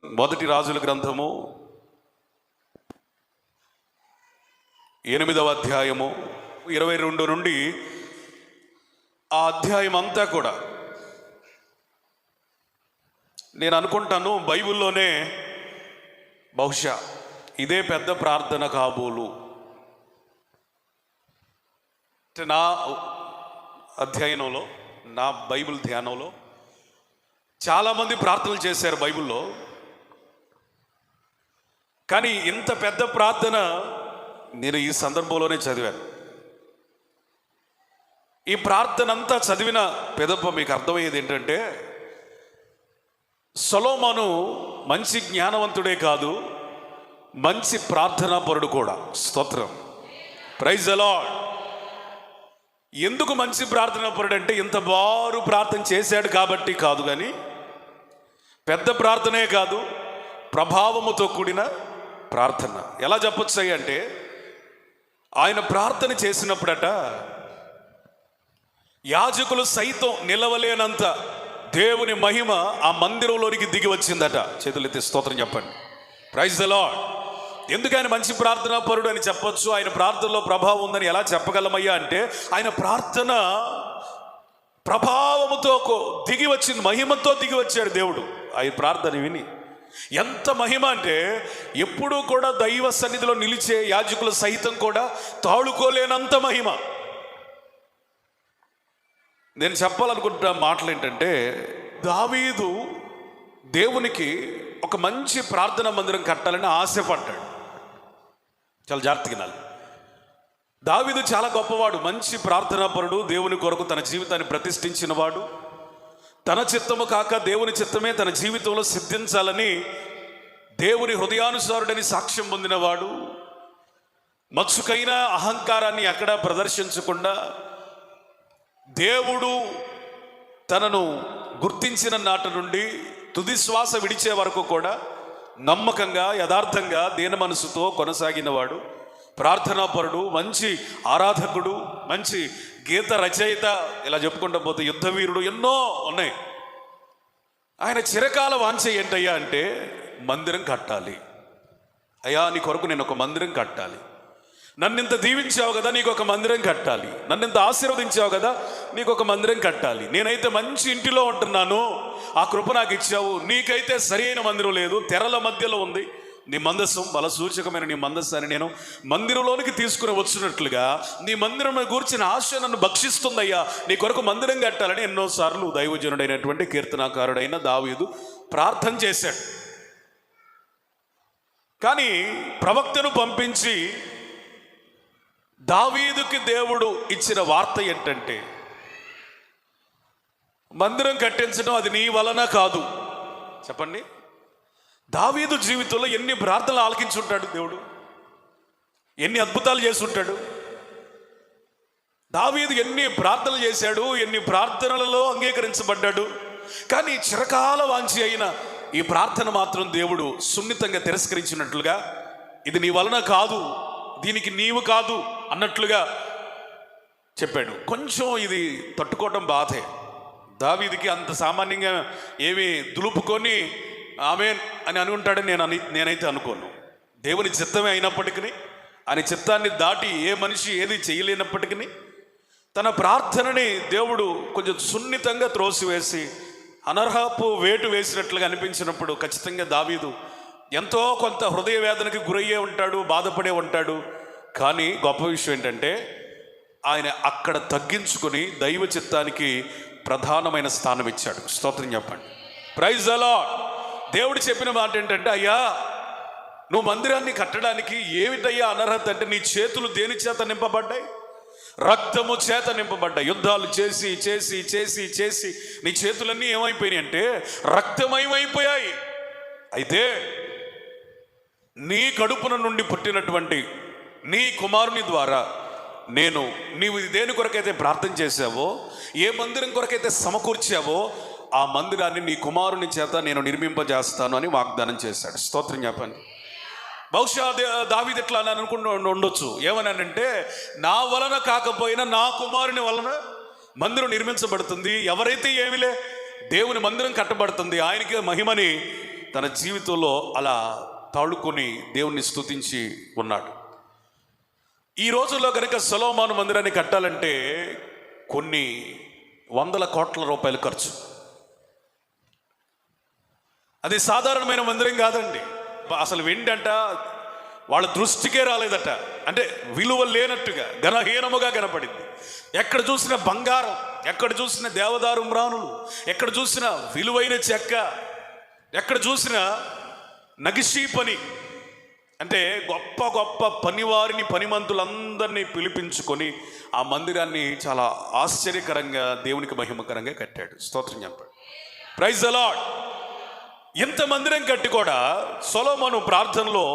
మొదటి రాజుల గ్రంథము 8వ అధ్యాయము 22 నుండి ఆ అధ్యాయం అంతా కూడా నేను అనుకుంటాను బైబిల్లోనే బహుశా ఇదే పెద్ద ప్రార్థన కాబోలు. నా అధ్యయనంలో, నా బైబిల్ ధ్యానంలో చాలామంది ప్రార్థనలు చేశారు బైబిల్లో, కానీ ఇంత పెద్ద ప్రార్థన నేను ఈ సందర్భంలోనే చదివాను. ఈ ప్రార్థన అంతా చదివిన పెదప్ప మీకు అర్థమయ్యేది ఏంటంటే, సొలొమోను మంచి జ్ఞానవంతుడే కాదు, మంచి ప్రార్థనా పరుడు కూడా. స్తోత్రం, ప్రైజ్ ది లార్డ్. ఎందుకు మంచి ప్రార్థనా పరుడు అంటే, ఇంత బారు ప్రార్థన చేశాడు కాబట్టి కాదు, కానీ పెద్ద ప్రార్థనే కాదు, ప్రభావముతో కూడిన ప్రార్థన. ఎలా చెప్పొచ్చు అంటే, ఆయన ప్రార్థన చేసినప్పుడట యాజకులు సైతం నిలవలేనంత దేవుని మహిమ ఆ మందిరంలోనికి దిగి వచ్చిందట. చేతులెత్తి స్తోత్రం చెప్పండి, ప్రైజ్ ది లార్డ్. ఎందుకు ఆయన మంచి ప్రార్థనా పరుడు అని చెప్పొచ్చు, ఆయన ప్రార్థనలో ప్రభావం ఉందని ఎలా చెప్పగలమయ్యా అంటే, ఆయన ప్రార్థన ప్రభావముతో దిగి వచ్చింది, మహిమతో దిగి వచ్చాడు దేవుడు ఆయన ప్రార్థన విని. ఎంత మహిమ అంటే, ఎప్పుడూ కూడా దైవ సన్నిధిలో నిలిచే యాజకులు సైతం కూడా తాళుకోలేనంత మహిమ. నేను చెప్పాలనుకుంటున్న మాటలు ఏంటంటే, దావీదు దేవునికి ఒక మంచి ప్రార్థనా మందిరం కట్టాలని ఆశపడ్డాడు. చాలా జాగ్రత్తగా వినాలి. దావీదు చాలా గొప్పవాడు, మంచి ప్రార్థనాపరుడు, దేవుని కొరకు తన జీవితాన్ని ప్రతిష్ఠించిన వాడు. తన చిత్తము కాక దేవుని చిత్తమే తన జీవితంలో సిద్ధించాలని దేవుని హృదయానుసారుడని సాక్ష్యం పొందినవాడు. మచ్చుకైన అహంకారాన్ని ఎక్కడా ప్రదర్శించకుండా, దేవుడు తనను గుర్తించిన నాటి నుండి తుది శ్వాస విడిచే వరకు కూడా నమ్మకంగా, యథార్థంగా, దీన మనసుతో కొనసాగినవాడు, ప్రార్థనాపరుడు, మంచి ఆరాధకుడు, మంచి గీత రచయిత, ఇలా చెప్పుకుంటూ పోతే యుద్ధవీరుడు, ఎన్నో ఉన్నాయి. ఆయన చిరకాల వాంఛ ఏంటయ్యా అంటే, మందిరం కట్టాలి. అయ్యా నీ కొరకు నేను ఒక మందిరం కట్టాలి, నన్నింత దీవించావు కదా నీకు ఒక మందిరం కట్టాలి, నన్నింత ఆశీర్వదించావు కదా నీకు ఒక మందిరం కట్టాలి. నేనైతే మంచి ఇంటిలో ఉంటున్నాను, ఆ కృప నాకు ఇచ్చావు. నీకైతే సరైన మందిరం లేదు, తెరల మధ్యలో ఉంది నీ మందస్సం, బల సూచకమైన నీ మందస్సాన్ని నేను మందిరంలోనికి తీసుకుని వచ్చినట్లుగా నీ మందిరం గూర్చిన ఆశ నన్ను భక్షిస్తుందయ్యా, నీ కొరకు మందిరం కట్టాలని ఎన్నోసార్లు దైవజనుడైనటువంటి కీర్తనాకారుడైన దావీదు ప్రార్థన చేశాడు. కానీ ప్రవక్తను పంపించి దావీదుకి దేవుడు ఇచ్చిన వార్త ఏంటంటే, మందిరం కట్టించడం అది నీ వలన కాదు. చెప్పండి, దావీదు జీవితంలో ఎన్ని ప్రార్థనలు ఆలకించుంటాడు దేవుడు, ఎన్ని అద్భుతాలు చేస్తుంటాడు. దావీదు ఎన్ని ప్రార్థనలు చేశాడు, ఎన్ని ప్రార్థనలలో అంగీకరించబడ్డాడు. కానీ చిరకాల వాంఛి అయిన ఈ ప్రార్థన మాత్రం దేవుడు సున్నితంగా తిరస్కరించినట్లుగా, ఇది నీ వలన కాదు, దీనికి నీవు కాదు అన్నట్లుగా చెప్పాడు. కొంచెం ఇది తట్టుకోవటం బాధే. దావీదుకి అంత సామాన్యంగా ఏమి దులుపుకొని ఆమేన్ అని అనుకుంటాడని నేనైతే అనుకోను. దేవుని చిత్తమే అయినప్పటికీ, ఆయన చిత్తాన్ని దాటి ఏ మనిషి ఏది చేయలేనప్పటికీ, తన ప్రార్థనని దేవుడు కొంచెం సున్నితంగా త్రోసివేసి అనర్హపు వేటు వేసినట్లుగా అనిపించినప్పుడు ఖచ్చితంగా దావీదు ఎంతో కొంత హృదయ వేదనకి గురయ్యే ఉంటాడు, బాధపడే ఉంటాడు. కానీ గొప్ప విషయం ఏంటంటే, ఆయన అక్కడ తగ్గించుకొని దైవ చిత్తానికి ప్రధానమైన స్థానం ఇచ్చాడు. స్తోత్రం చెప్పండి, ప్రైజ్ ది లార్డ్. దేవుడు చెప్పిన మాట ఏంటంటే, అయ్యా నువ్వు మందిరాన్ని కట్టడానికి ఏమిటయ్యా అనర్హత అంటే, నీ చేతులు దేని చేత నింపబడ్డాయి? రక్తము చేత నింపబడ్డాయి. యుద్ధాలు చేసి చేసి చేసి చేసి నీ చేతులన్నీ ఏమైపోయినాయి అంటే రక్తమయమైపోయాయి. అయితే నీ కడుపున నుండి పుట్టినటువంటి నీ కుమారుని ద్వారా నీవు దేని కొరకైతే ప్రార్థన చేశావో, ఏ మందిరం కొరకైతే సమకూర్చావో, ఆ మందిరాన్ని నీ కుమారుని చేత నేను నిర్మింపజేస్తాను అని వాగ్దానం చేశాడు. స్తోత్రం చెప్పండి. బహుశా దావీదు ఎట్లా అని అనుకుంటూ ఉండొచ్చు, ఏమనంటే, నా వలన కాకపోయినా నా కుమారుని వలన మందిరం నిర్మించబడుతుంది. ఎవరైతే ఏమిలే, దేవుని మందిరం కట్టబడుతుంది, ఆయనకి మహిమని తన జీవితంలో అలా తాళుకొని దేవుణ్ణి స్తుతించి ఉన్నాడు. ఈ రోజుల్లో కనుక సొలొమోను మందిరాన్ని కట్టాలంటే కొన్ని వందల కోట్ల రూపాయలు ఖర్చు. అది సాధారణమైన మందిరం కాదండి. అసలు వెండి అంట వాళ్ళ దృష్టికే రాలేదట. అంటే విలువ లేనట్టుగా ఘనహీనముగా కనపడింది. ఎక్కడ చూసిన బంగారం, ఎక్కడ చూసిన దేవదారు మ్రానులు, ఎక్కడ చూసిన విలువైన చెక్క, ఎక్కడ చూసిన నగిషీ పని. అంటే గొప్ప గొప్ప పనివారిని, పనిమంతులందరినీ పిలిపించుకొని ఆ మందిరాన్ని చాలా ఆశ్చర్యకరంగా దేవునికి మహిమకరంగా కట్టాడు. స్తోత్రం చెప్పండి. Praise the Lord. ఇంత మందిరం కట్టి కూడా సొలొమోను ప్రార్థనలో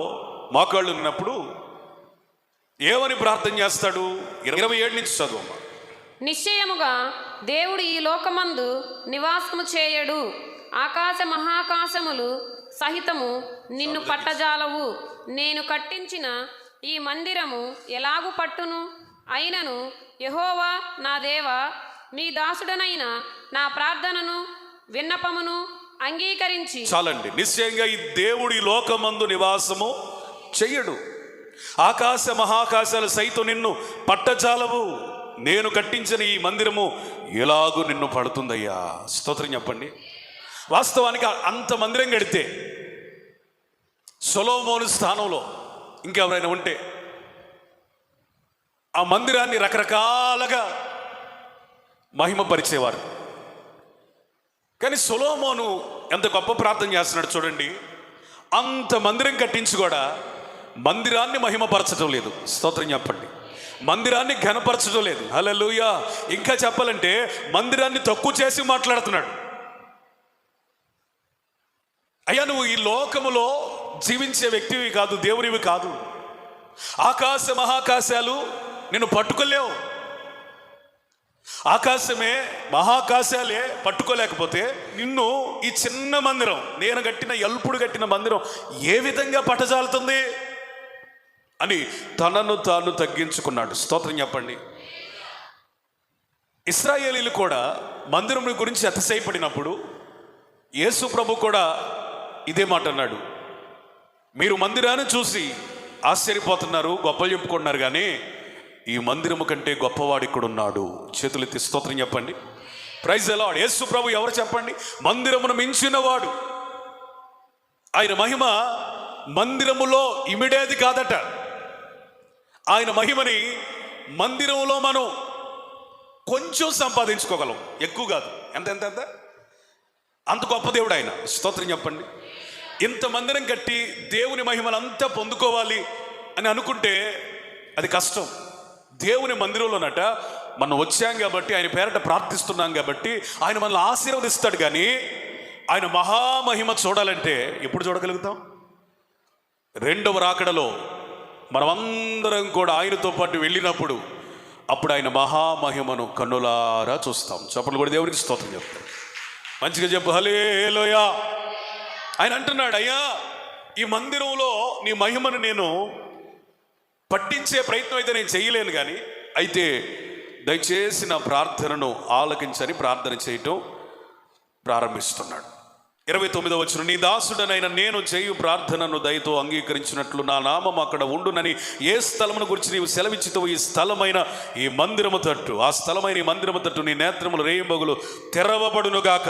మోకాళ్ళు ఉన్నప్పుడు ఏమని ప్రార్థన చేస్తాడు? 27 నుంచి చదువు. నిశ్చయముగా దేవుడు ఈ లోకమందు నివాసము చేయడు, ఆకాశ మహాకాశములు సహితము నిన్ను పట్టజాలవు. నేను కట్టించిన ఈ మందిరము ఎలాగు పట్టును? అయినను యెహోవా నా దేవా, నీ దాసుడనైన నా ప్రార్థనను విన్నపమును అంగీకరించి. చాలండి. నిశ్చయంగా ఈ దేవుడి లోకమందు నివాసము చెయ్యడు, ఆకాశ మహాకాశాలు సైతం నిన్ను పట్టజాలవు. నేను కట్టించిన ఈ మందిరము ఎలాగూ నిన్ను పడుతుందయ్యా. స్తోత్రం చెప్పండి. వాస్తవానికి అంత మందిరం కడితే సొలొమోను స్థానంలో ఇంకెవరైనా ఉంటే ఆ మందిరాన్ని రకరకాలుగా మహిమపరిచేవారు. కానీ సొలొమోను ఎంత గొప్ప ప్రార్థన చేస్తున్నాడు చూడండి. అంత మందిరం కట్టించి కూడా మందిరాన్ని మహిమపరచడం లేదు. స్తోత్రం చెప్పండి. మందిరాన్ని ఘనపరచడం లేదు. హల్లెలూయా. ఇంకా చెప్పాలంటే మందిరాన్ని తక్కువ చేసి మాట్లాడుతున్నాడు. అయ్యా, నువ్వు ఈ లోకములో జీవించే వ్యక్తివి కాదు, దేవునివి కాదు. ఆకాశ మహాకాశాలు నిన్ను పట్టుకోలేవు. ఆకాశమే మహాకాశాలే పట్టుకోలేకపోతే నిన్ను ఈ చిన్న మందిరం, నేను కట్టిన ఎల్పుడు కట్టిన మందిరం ఏ విధంగా పట్టజాలుతుంది అని తనను తాను తగ్గించుకున్నాడు. స్తోత్రం చెప్పండి. ఇశ్రాయేలీలు కూడా మందిరం గురించి అతిశయపడినప్పుడు యేసు ప్రభు కూడా ఇదే మాట అన్నాడు. మీరు మందిరాన్ని చూసి ఆశ్చర్యపోతున్నారు, గొప్పలు చెప్పుకుంటున్నారు, కానీ ఈ మందిరము కంటే గొప్పవాడు ఇక్కడ ఉన్నాడు. చేతులెత్తి స్తోత్రం చెప్పండి. Praise the lord. యేసు ప్రభు ఎవరు చెప్పండి? మందిరమును మించినవాడు. ఆయన మహిమ మందిరములో ఇమిడేది కాదట. ఆయన మహిమని మందిరంలో మనం కొంచెం సంపాదించుకోగలం, ఎక్కువ కాదు. ఎంత ఎంత ఎంత అంత గొప్ప దేవుడు ఆయన. స్తోత్రం చెప్పండి. ఇంత మందిరం కట్టి దేవుని మహిమలంతా పొందుకోవాలి అని అనుకుంటే అది కష్టం. దేవుని మందిరంలోనట మనం వచ్చాం కాబట్టి, ఆయన పేరట ప్రార్థిస్తున్నాం కాబట్టి ఆయన మనల్ని ఆశీర్వదిస్తాడు. కానీ ఆయన మహామహిమ చూడాలంటే ఎప్పుడు చూడగలుగుతాం? రెండవ రాకడలో మనమందరం కూడా ఆయనతో పాటు వెళ్ళినప్పుడు అప్పుడు ఆయన మహామహిమను కన్నులారా చూస్తాం. చప్పట్లు కూడా దేవునికి స్తోత్రం చెప్తాం. మంచిగా చెప్పు హల్లెలూయా. ఆయన అంటున్నాడు, అయ్యా, ఈ మందిరంలో నీ మహిమను నేను పట్టించే ప్రయత్నం అయితే నేను చేయలేను, కానీ అయితే దయచేసి నా ప్రార్థనను ఆలకించని ప్రార్థన చేయటం ప్రారంభిస్తున్నాడు. 29వ వచనం, నీ దాసుడనైన నేను చేయు ప్రార్థనను దయతో అంగీకరించినట్లు నా నామం అక్కడ ఉండునని ఏ స్థలమును గురించి నీవు సెలవిచ్చితో ఈ స్థలమైన ఈ మందిరము తట్టు, ఆ స్థలమైన ఈ మందిరము తట్టు నీ నేత్రములు రేయింబగులు తెరవబడునుగాక.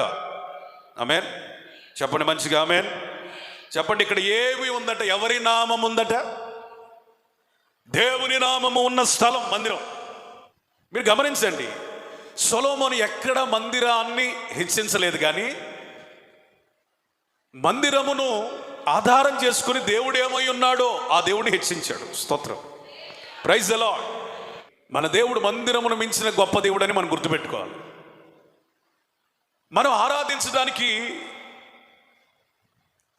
ఆమేన్ చెప్పండి. మంచిగా ఆమేన్ చెప్పండి. ఇక్కడ ఏమి ఉందట? ఎవరి నామం ఉందట? దేవుని నామము ఉన్న స్థలం మందిరం. మీరు గమనించండి, సొలొమోను ఎక్కడ మందిరాన్ని హెచ్చించలేదు, కానీ మందిరమును ఆధారం చేసుకుని దేవుడు ఏమై ఉన్నాడో ఆ దేవుడిని హెచ్చించాడు. స్తోత్రం. Praise the Lord. మన దేవుడు మందిరమును మించిన గొప్ప దేవుడు అని మనం గుర్తుపెట్టుకోవాలి. మనం ఆరాధించడానికి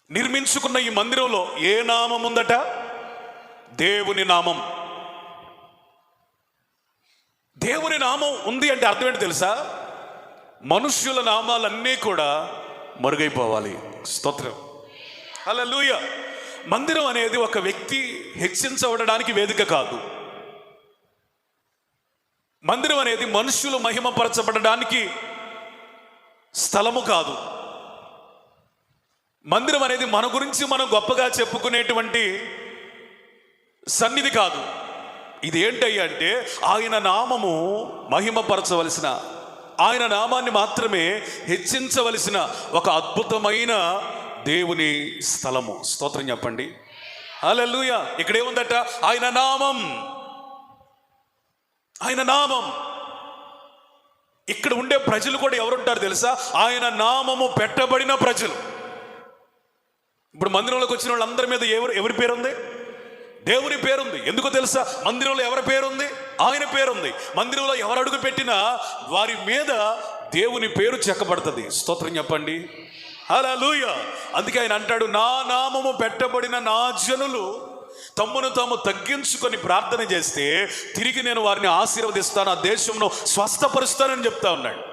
నిర్మించుకున్న ఈ మందిరంలో ఏ నామం ఉందట? దేవుని నామం. దేవుని నామం ఉంది అంటే అర్థం ఏంటి తెలుసా? మనుష్యుల నామాలన్నీ కూడా మరుగైపోవాలి. స్తోత్రం. హల్లెలూయా. మందిరం అనేది ఒక వ్యక్తి హెచ్చించబడడానికి వేదిక కాదు. మందిరం అనేది మనుష్యులు మహిమపరచబడడానికి స్థలము కాదు. మందిరం అనేది మన గురించి మనం గొప్పగా చెప్పుకునేటువంటి సన్నిధి కాదు. ఇది ఏంటయ్యా అంటే ఆయన నామము మహిమపరచవలసిన, ఆయన నామాన్ని మాత్రమే హెచ్చించవలసిన ఒక అద్భుతమైన దేవుని స్థలము. స్తోత్రం చెప్పండి. హల్లెలూయా. ఇక్కడ ఏముందట? ఆయన నామం, ఆయన నామం. ఇక్కడ ఉండే ప్రజలు కూడా ఎవరుంటారు తెలుసా? ఆయన నామము పెట్టబడిన ప్రజలు. ఇప్పుడు మందిరంలోకి వచ్చిన వాళ్ళందరి మీద ఎవరి పేరుంది? దేవుని పేరుంది. ఎందుకో తెలుసా? మందిరంలో ఎవరి పేరుంది? ఆయన పేరుంది. మందిరంలో ఎవరు అడుగు పెట్టినా వారి మీద దేవుని పేరు చెక్కబడుతుంది. స్తోత్రం చెప్పండి. హల్లెలూయా. అందుకే ఆయన అంటాడు, నా నామము పెట్టబడిన నా జనులు తమ్మును తాము తగ్గించుకొని ప్రార్థన చేస్తే తిరిగి నేను వారిని ఆశీర్వదిస్తాను, ఆ దేశంలో స్వస్థపరుస్తానని చెప్తా ఉన్నాడు.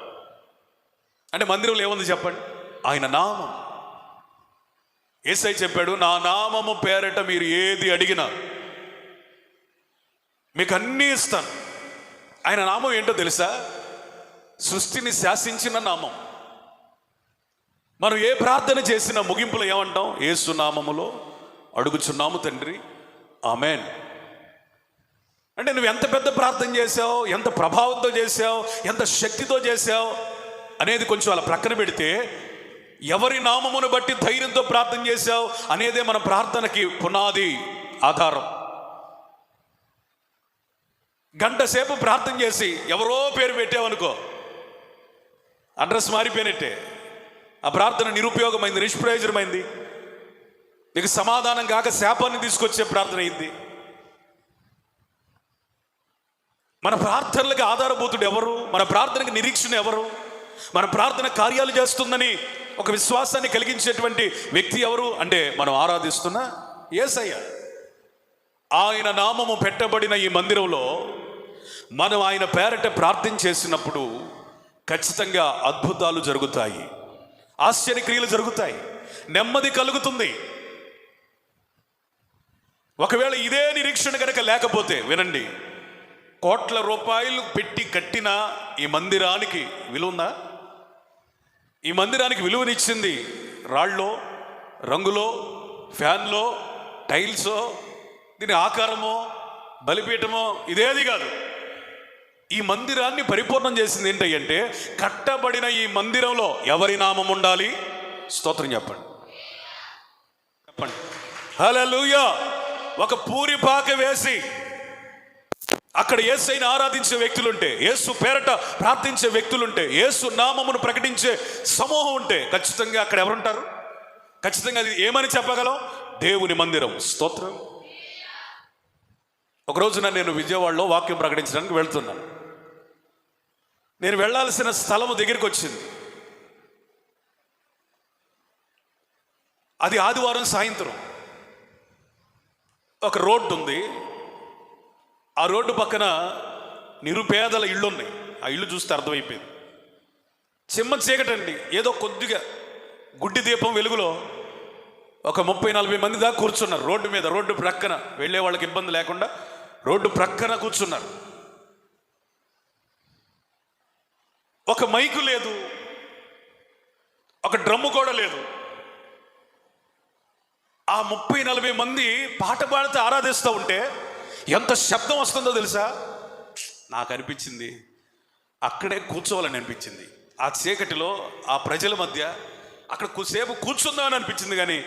అంటే మందిరంలో ఏముంది చెప్పండి? ఆయన నామం. యేసయ్య చెప్పాడు, నా నామము పేరట మీరు ఏది అడిగినా మీకు అన్నీ ఇస్తాను. ఆయన నామం ఏంటో తెలుసా? సృష్టిని శాసించిన నామం. మనం ఏ ప్రార్థన చేసినా ముగింపులో ఏమంటాం? యేసు నామములో అడుగుచున్నాము తండ్రి, ఆమేన్. అంటే నువ్వు ఎంత పెద్ద ప్రార్థన చేసావు, ఎంత ప్రభావంతో చేసావు, ఎంత శక్తితో చేసావు అనేది కొంచెం అలా ప్రక్కన పెడితే, ఎవరి నామమును బట్టి ధైర్యంతో ప్రార్థన చేశావు అనేదే మన ప్రార్థనకి పునాది, ఆధారం. గంట సేపు ప్రార్థన చేసి ఎవరో పేరు పెట్టావనుకో, అడ్రస్ మారిపోయినట్టే. ఆ ప్రార్థన నిరుపయోగమైంది, నిష్ప్రయోజనమైంది. నీకు సమాధానం కాక శాపాన్ని తీసుకొచ్చే ప్రార్థన అయింది. మన ప్రార్థనలకు ఆధారభూతుడు ఎవరు? మన ప్రార్థనకు నిరీక్షణ ఎవరు? మన ప్రార్థన కార్యాలు చేస్తుందని ఒక విశ్వాసాన్ని కలిగించేటువంటి వ్యక్తి ఎవరు అంటే మనం ఆరాధిస్తున్న యేసయ్య. ఆయన నామము పెట్టబడిన ఈ మందిరంలో మనం ఆయన పేరట ప్రార్థన చేసినప్పుడు ఖచ్చితంగా అద్భుతాలు జరుగుతాయి, ఆశ్చర్యక్రియలు జరుగుతాయి, నెమ్మది కలుగుతుంది. ఒకవేళ ఇదే నిరీక్షణ కనుక లేకపోతే వినండి, కోట్ల రూపాయలు పెట్టి కట్టిన ఈ మందిరానికి విలువ ఉందా? ఈ మందిరానికి విలువనిచ్చింది రాళ్ళో, రంగులో, ఫ్యాన్లో, టైల్సో, దీని ఆకారమో, బలిపీఠమో ఇదేది కాదు. ఈ మందిరాన్ని పరిపూర్ణం చేసింది ఏంటంటే కట్టబడిన ఈ మందిరంలో ఎవరి నామం ఉండాలి? స్తోత్రం చెప్పండి, చెప్పండి. హల్లెలూయా. ఒక పూరిపాక వేసి అక్కడ యేసయ్యని ఆరాధించే వ్యక్తులుంటే, యేసు పేరట ప్రార్థించే వ్యక్తులుంటే, యేసు నామమును ప్రకటించే సమూహం ఉంటే ఖచ్చితంగా అక్కడ ఎవరుంటారు? ఖచ్చితంగా అది ఏమని చెప్పగలం? దేవుని మందిరం. స్తోత్రం. ఒక రోజున నేను విజయవాడలో వాక్యం ప్రకటించడానికి వెళ్తున్నాను. నేను వెళ్ళాల్సిన స్థలము దగ్గరికి వచ్చింది. అది ఆదివారం సాయంత్రం. ఒక రోడ్డు ఉంది. ఆ రోడ్డు పక్కన నిరుపేదల ఇళ్ళు ఉన్నాయి. ఆ ఇల్లు చూస్తే అర్థమైపోయింది. చిమ్మ చీకటండి. ఏదో కొద్దిగా గుడ్డి దీపం వెలుగులో ఒక 30-40 మంది దాకా కూర్చున్నారు రోడ్డు మీద. రోడ్డు ప్రక్కన వెళ్ళే వాళ్ళకి ఇబ్బంది లేకుండా రోడ్డు ప్రక్కన కూర్చున్నారు. ఒక మైకు లేదు, ఒక డ్రమ్ము కూడా లేదు. ఆ 30-40 మంది పాట పాడితే ఆరాధిస్తూ ఉంటే ఎంత శబ్దం వస్తుందో తెలుసా? నాకు అనిపించింది అక్కడే కూర్చోవాలని అనిపించింది. ఆ చీకటిలో ఆ ప్రజల మధ్య అక్కడ కొద్దిసేపు కూర్చుందామని అనిపించింది. కానీ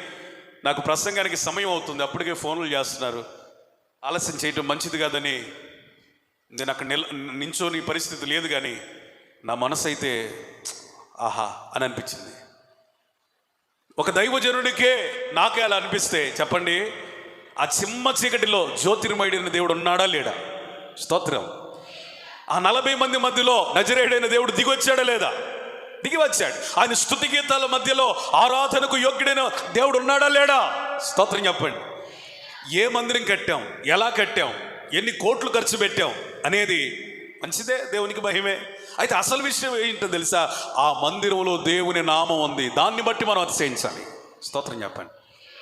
నాకు ప్రసంగానికి సమయం అవుతుంది, అప్పటికే ఫోన్లు చేస్తున్నారు. ఆలస్యం చేయటం మంచిది కాదని నేను అక్కడ నించోని పరిస్థితి లేదు. కానీ నా మనసు అయితే ఆహా అని అనిపించింది. ఒక దైవజనుడికే నాకే అలా అనిపిస్తే చెప్పండి, ఆ చిమ్మ చీకటిలో జ్యోతిర్మయుడైన దేవుడు ఉన్నాడా లేడా? స్తోత్రం. ఆ 40 మంది మధ్యలో నజరేయుడైన దేవుడు దిగి వచ్చాడా లేదా? దిగి వచ్చాడు. ఆయన స్తుతి గీతాల మధ్యలో ఆరాధనకు యోగ్యుడైన దేవుడు ఉన్నాడా లేడా? స్తోత్రం చెప్పండి. ఏ మందిరం కట్టాం, ఎలా కట్టాం, ఎన్ని కోట్లు ఖర్చు పెట్టాం అనేది మంచిదే, దేవునికి మహిమే. అయితే అసలు విషయం ఏంటో తెలుసా? ఆ మందిరంలో దేవుని నామం ఉంది. దాన్ని బట్టి మనం అతిశయించాలి. స్తోత్రం చెప్పండి.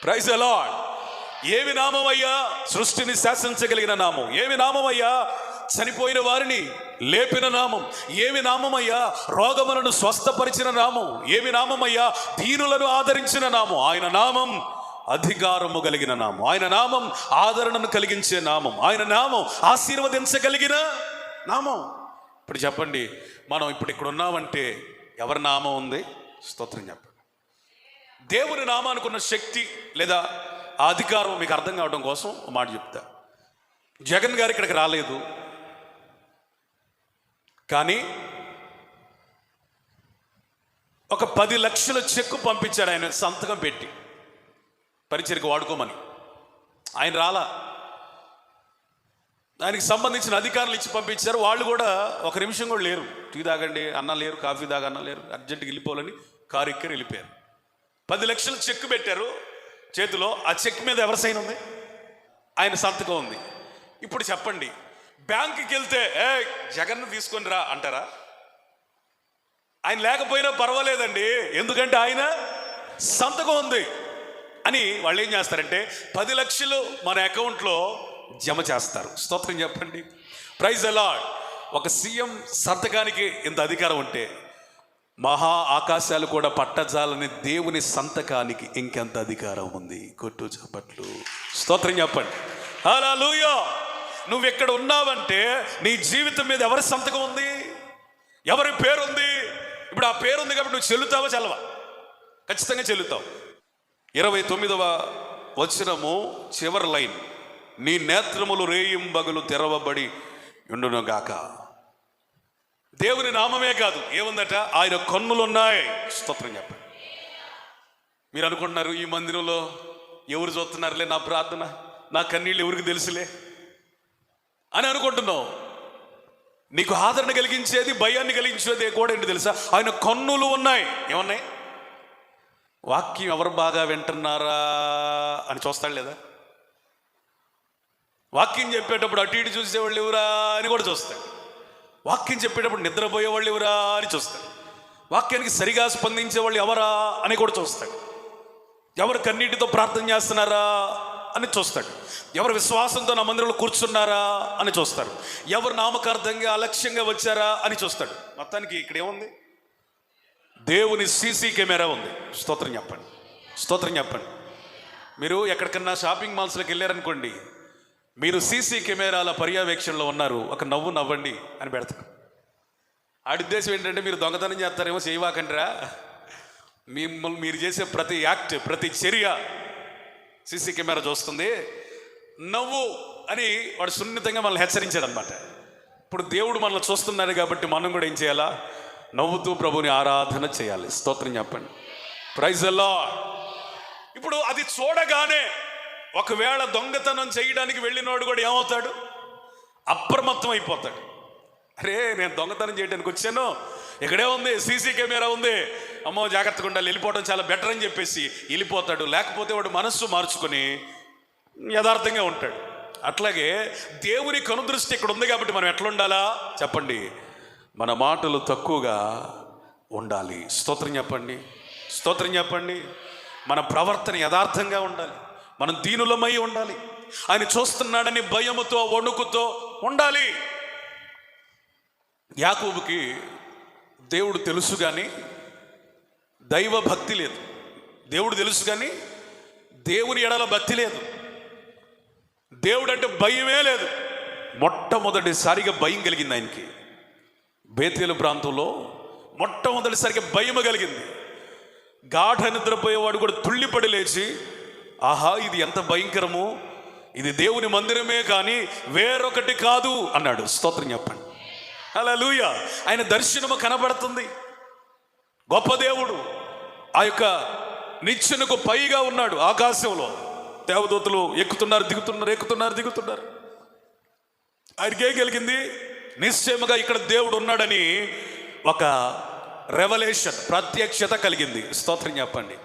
Praise the Lord. ఏమి నామం అయ్యా? సృష్టిని శాసించగలిగిన నామం. ఏమి నామం అయ్యా? చనిపోయిన వారిని లేపిన నామం. ఏమి నామమయ్యా? రోగములను స్వస్థపరిచిన నామం. ఏమి నామమయ్యా? దీనులను ఆదరించిన నామం. ఆయన నామం అధికారము కలిగిన నామం. ఆయన నామం ఆదరణను కలిగించే నామం. ఆయన నామం ఆశీర్వదించగలిగిన నామం. ఇప్పుడు చెప్పండి, మనం ఇప్పుడు ఇక్కడ ఉన్నామంటే ఎవరి నామం ఉంది? స్తోత్రం చెప్పండి. దేవుని నామానికి ఉన్న శక్తి లేదా ఆ అధికారం మీకు అర్థం కావడం కోసం ఒక మాట చెప్తా. జగన్ గారు ఇక్కడికి రాలేదు, కానీ ఒక 10 లక్షల చెక్కు పంపించాడు ఆయన సంతకం పెట్టి పరిచర్కి వాడుకోమని. ఆయన రాలా. ఆయనకి సంబంధించిన అధికారులు ఇచ్చి పంపించారు. వాళ్ళు కూడా ఒక నిమిషం కూడా లేరు. టీ తాగండి అన్న లేరు, కాఫీ తాగన్న లేరు, అర్జెంటుగా వెళ్ళిపోవాలని కారు ఎక్కరు వెళ్ళిపోయారు. 10 లక్షల చెక్కు పెట్టారు చేతిలో. ఆ చెక్ మీద ఎవరి సైన్ ఉంది? ఆయన సంతకం ఉంది. ఇప్పుడు చెప్పండి, బ్యాంకుకి వెళ్తే జగన్ను తీసుకొని రా అంటారా? ఆయన లేకపోయినా పర్వాలేదండి, ఎందుకంటే ఆయన సంతకం ఉంది అని వాళ్ళు ఏం చేస్తారంటే 10 లక్షలు మన అకౌంట్లో జమ చేస్తారు. స్తోత్రం చెప్పండి. Praise the Lord. ఒక సీఎం సంతకానికి ఇంత అధికారం ఉంటే మహా ఆకాశాలు కూడా పట్టజాలని దేవుని సంతకానికి ఇంకెంత అధికారం ఉంది? కొట్టు చప్పట్లు, స్తోత్రం చెప్పండి. హల్లెలూయా. నువ్వు ఎక్కడ ఉన్నావంటే నీ జీవితం మీద ఎవరి సంతకం ఉంది? ఎవరి పేరుంది? ఇప్పుడు ఆ పేరుంది కాబట్టి నువ్వు చెల్లుతావా చెల్లవా? ఖచ్చితంగా చెల్లుతావు. 29వ వచనము చివరి లైన్, నీ నేత్రములు రేయింబగలు తెరవబడి ఉండునుగాక. దేవుని నామమే కాదు, ఏముందట? ఆయన కన్నులు ఉన్నాయి. స్తోత్రం చెప్పండి. మీరు అనుకుంటున్నారు ఈ మందిరంలో ఎవరు చూస్తున్నారులే నా ప్రార్థన, నా కన్నీళ్ళు ఎవరికి తెలుసులే అని అనుకుంటున్నావు. నీకు ఆదరణ కలిగించేది, భయాన్ని కలిగించేది కూడా ఏంటి తెలుసా? ఆయన కన్నులు ఉన్నాయి. ఏమున్నాయి? వాక్యం ఎవరు బాగా వింటున్నారా అని చూస్తాడు లేదా? వాక్యం చెప్పేటప్పుడు అటు ఇటు చూసేవాళ్ళు ఎవరా అని కూడా చూస్తాడు. వాక్యం చెప్పేటప్పుడు నిద్రపోయేవాళ్ళు ఎవరా అని చూస్తాడు. వాక్యానికి సరిగా స్పందించే వాళ్ళు ఎవరా అని కూడా చూస్తాడు. ఎవరు కన్నీటితో ప్రార్థన చేస్తున్నారా అని చూస్తాడు. ఎవరు విశ్వాసంతో నా మందిరంలో కూర్చున్నారా అని చూస్తాడు. ఎవరు నామకార్థంగా అలక్ష్యంగా వచ్చారా అని చూస్తాడు. మొత్తానికి ఇక్కడ ఏముంది? దేవుని సీసీ కెమెరా ఉంది. స్తోత్రం చెప్పండి, స్తోత్రం చెప్పండి. మీరు ఎక్కడికన్నా షాపింగ్ మాల్స్లోకి వెళ్ళారనుకోండి, మీరు సీసీ కెమెరాల పర్యవేక్షణలో ఉన్నారు, ఒక నవ్వు నవ్వండి అని పెడతారు. ఆడి ఉద్దేశం ఏంటంటే మీరు దొంగతనం చేస్తారేమో చేయవాకండిరా, మిమ్మల్ని మీరు చేసే ప్రతి యాక్ట్, ప్రతి చర్య సీసీ కెమెరా చూస్తుంది, నవ్వు అని వాడు సున్నితంగా మనల్ని హెచ్చరించాడు అనమాట. ఇప్పుడు దేవుడు మనల్ని చూస్తున్నాడు కాబట్టి మనం కూడా ఏం చేయాలా? నవ్వుతూ ప్రభుని ఆరాధన చేయాలి. స్తోత్రం చెప్పండి. Praise the Lord. ఇప్పుడు అది చూడగానే ఒకవేళ దొంగతనం చేయడానికి వెళ్ళినోడు కూడా ఏమవుతాడు? అప్రమత్తం అయిపోతాడు. అరే నేను దొంగతనం చేయడానికి వచ్చాను, ఇక్కడే ఉంది సీసీ కెమెరా ఉంది, అమ్మో జాగ్రత్తగా ఉండాలి, వెళ్ళిపోవడం చాలా బెటర్ అని చెప్పేసి వెళ్ళిపోతాడు. లేకపోతే వాడు మనస్సు మార్చుకొని యథార్థంగా ఉంటాడు. అట్లాగే దేవుని కనుదృష్టి ఇక్కడ ఉంది కాబట్టి మనం ఎట్లా ఉండాలా చెప్పండి? మన మాటలు తక్కువగా ఉండాలి. స్తోత్రం చెప్పండి, స్తోత్రం చెప్పండి. మన ప్రవర్తన యథార్థంగా ఉండాలి. మనం దీనులమై ఉండాలి. ఆయన చూస్తున్నాడని భయముతో వణుకుతో ఉండాలి. యాకోబుకి దేవుడు తెలుసు కానీ దైవ భక్తి లేదు. దేవుడు తెలుసు కానీ దేవుని ఎడల భక్తి లేదు. దేవుడు అంటే భయమే లేదు. మొట్టమొదటిసారిగా భయం కలిగింది ఆయనకి. బేతేలు ప్రాంతంలో మొట్టమొదటిసారిగా భయం కలిగింది. గాఢ నిద్రపోయేవాడు కూడా తుళ్ళిపడి లేచి, ఆహా ఇది ఎంత భయంకరము, ఇది దేవుని మందిరమే కానీ వేరొకటి కాదు అన్నాడు. స్తోత్రం చెప్పండి. హల్లెలూయా. ఆయన దర్శనము కనబడుతుంది. గొప్ప దేవుడు ఆ యొక్క నిచ్చెనకు పైగా ఉన్నాడు. ఆకాశంలో దేవదూతలు ఎక్కుతున్నారు, దిగుతున్నారు, ఎక్కుతున్నారు, దిగుతున్నారు. ఆయనకి ఏం కలిగింది? నిశ్చయముగా ఇక్కడ దేవుడు ఉన్నాడని ఒక రెవల్యూషన్, ప్రత్యక్షత కలిగింది. స్తోత్రం చెప్పండి.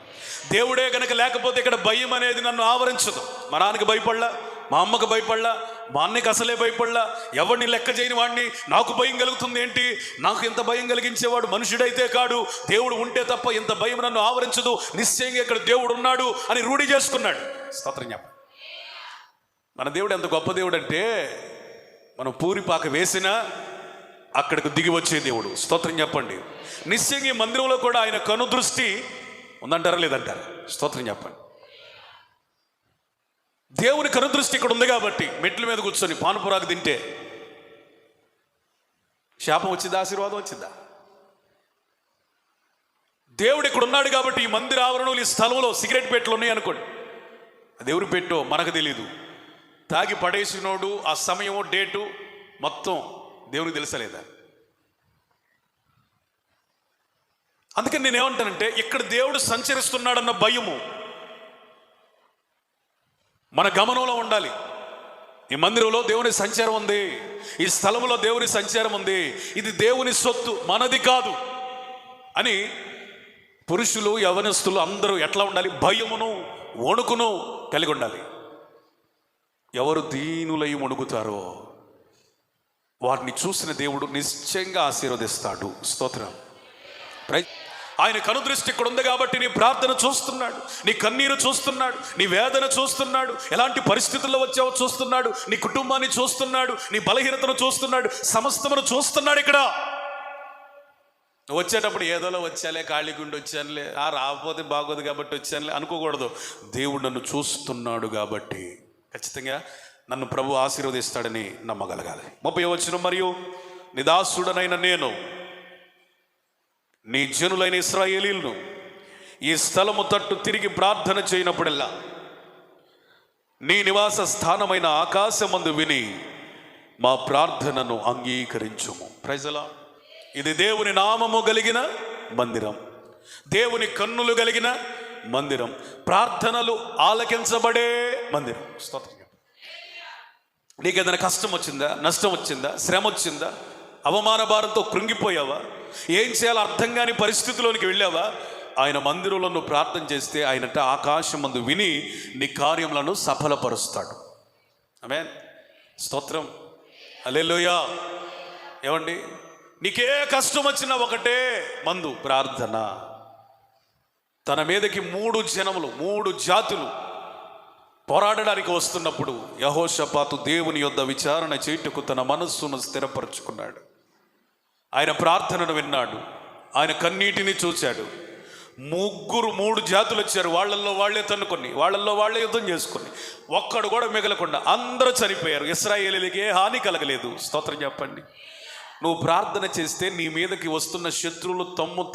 దేవుడే కనుక లేకపోతే ఇక్కడ భయం అనేది నన్ను ఆవరించదు. మా నాన్నకి భయపడలా, మా అమ్మకు భయపడలా, మా అన్నకి అసలే భయపడలా, ఎవరిని లెక్క చేయని వాడిని నాకు భయం కలుగుతుంది ఏంటి? నాకు ఇంత భయం కలిగించేవాడు మనుషుడైతే కాడు, దేవుడు ఉంటే తప్ప ఇంత భయం నన్ను ఆవరించదు. నిశ్చయంగా ఇక్కడ దేవుడు ఉన్నాడు అని రూఢి చేసుకున్నాడు. స్తోత్రం చెప్పండి. మన దేవుడు ఎంత గొప్ప దేవుడు అంటే మనం పూరిపాక వేసినా అక్కడికి దిగి వచ్చే దేవుడు. స్తోత్రం చెప్పండి. నిశ్చయంగా ఈ మందిరంలో కూడా ఆయన కనుదృష్టి ఉందంటారా లేదంటారా? స్తోత్రం చెప్పండి. దేవుని కనుదృష్టి ఇక్కడ ఉంది కాబట్టి మెట్ల మీద కూర్చొని పానుపురాకు తింటే శాపం వచ్చిందా, ఆశీర్వాదం వచ్చిందా? దేవుడు ఇక్కడ ఉన్నాడు కాబట్టి ఈ మందిర ఆవరణలు, ఈ స్థలంలో సిగరెట్ పెట్టెలు ఉన్నాయి అనుకోండి, అది ఎవరు పెట్టో మనకు తెలీదు. తాగి పడేసినోడు ఆ సమయము డేటు మొత్తం దేవునికి తెలుసలేదా? అందుకని నేనేమంటానంటే, ఇక్కడ దేవుడు సంచరిస్తున్నాడన్న భయము మన గమనంలో ఉండాలి. ఈ మందిరంలో దేవుని సంచారం ఉంది, ఈ స్థలంలో దేవుని సంచారం ఉంది, ఇది దేవుని సొత్తు, మనది కాదు అని పురుషులు, యవనస్తులు అందరూ ఎట్లా ఉండాలి? భయమును వణుకును కలిగి ఉండాలి. ఎవరు దీనులై వణుకుతారో వారిని చూసిన దేవుడు నిశ్చయంగా ఆశీర్వదిస్తాడు. స్తోత్రం. ఆయన కనుదృష్టి ఇక్కడ ఉంది కాబట్టి నీ ప్రార్థన చూస్తున్నాడు, నీ కన్నీరు చూస్తున్నాడు, నీ వేదన చూస్తున్నాడు, ఎలాంటి పరిస్థితుల్లో వచ్చావో చూస్తున్నాడు, నీ కుటుంబాన్ని చూస్తున్నాడు, నీ బలహీనతను చూస్తున్నాడు, సమస్తమును చూస్తున్నాడు. ఇక్కడ వచ్చేటప్పుడు ఏదోలో వచ్చాలే, ఖాళీ గుండి వచ్చానులే, రాకపోతే బాగోదు కాబట్టి వచ్చానులే అనుకోకూడదు. దేవుడు నన్ను చూస్తున్నాడు కాబట్టి ఖచ్చితంగా నన్ను ప్రభు ఆశీర్వదిస్తాడని నమ్మగలగాలి. 30వ వచనం, మరియు నీ దాసుడనైన నేను నీ జనులైన ఇశ్రాయేలీయులను ఈ స్థలము తట్టు తిరిగి ప్రార్థన చేయనప్పుడల్లా నీ నివాస స్థానమైన ఆకాశమందు విని మా ప్రార్థనను అంగీకరించుము. Praise the lord. ఇది దేవుని నామము కలిగిన మందిరం, దేవుని కన్నులు కలిగిన మందిరం, ప్రార్థనలు ఆలకించబడే మందిరం. స్తోత్రం. నీకేదైనా కష్టం వచ్చిందా, నష్టం వచ్చిందా, శ్రమ వచ్చిందా, అవమాన భారంతో కృంగిపోయావా, ఏం చేయాలో అర్థం కాని పరిస్థితిలోనికి వెళ్ళావా, ఆయన మందిరంలో నువ్వు ప్రార్థన చేస్తే ఆయనంట ఆకాశం మందు విని నీ కార్యములను సఫలపరుస్తాడు. ఆమేన్. స్తోత్రం. హల్లెలూయా. ఏమండి, నీకే కష్టం వచ్చినా ఒకటే మందు, ప్రార్థన. తన మీదకి 3 జనములు, 3 జాతులు పోరాడడానికి వస్తున్నప్పుడు యెహోషాపాతు దేవుని యొద్ద విచారణ చేయుటకు తన మనస్సును స్థిరపరచుకున్నాడు. ఆయన ప్రార్థనను విన్నాడు, ఆయన కన్నీటిని చూశాడు. 3 జాతులు వచ్చారు, వాళ్ళల్లో వాళ్ళే తన్నుకొని, వాళ్ళల్లో వాళ్ళే యుద్ధం చేసుకొని, ఒక్కడు కూడా మిగలకుండా అందరూ చనిపోయారు. ఇశ్రాయేలీయులకి ఏ హాని కలగలేదు. స్తోత్రం చెప్పండి. నువ్వు ప్రార్థన చేస్తే నీ మీదకి వస్తున్న శత్రువులు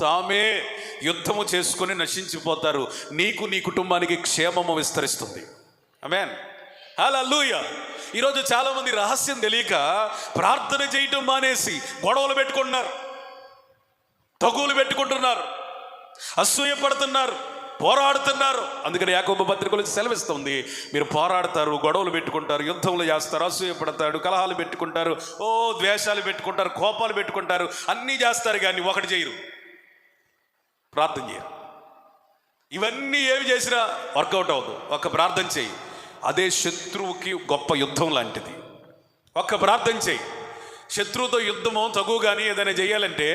తామే యుద్ధము చేసుకొని నశించిపోతారు. నీకు, నీ కుటుంబానికి క్షేమము విస్తరిస్తుంది. ఆమేన్. హల్లెలూయా. ఈరోజు చాలా మంది రహస్యం తెలియక ప్రార్థన చేయటం మానేసి గొడవలు పెట్టుకుంటున్నారు, తగులు పెట్టుకుంటున్నారు, అసూయ పడుతున్నారు, పోరాడుతున్నారు. అందుకని యాకోబు పత్రికలో సెలవిస్తుంది, మీరు పోరాడతారు, గొడవలు పెట్టుకుంటారు, యుద్ధములు చేస్తారు, అసూయ పడతారు, కలహాలు పెట్టుకుంటారు, ద్వేషాలు పెట్టుకుంటారు, కోపాలు పెట్టుకుంటారు, అన్నీ చేస్తారు, కానీ ఒకటి చేయరు, ప్రార్థన చేయరు. ఇవన్నీ ఏమి చేసినా వర్కౌట్ అవ్వదు. ఒక ప్రార్థన చేయి, అదే శత్రువుకి గొప్ప యుద్ధం లాంటిది. ఒక్క ప్రార్థన చేయి. శత్రువుతో యుద్ధమో తగు కానీ ఏదైనా చేయాలంటే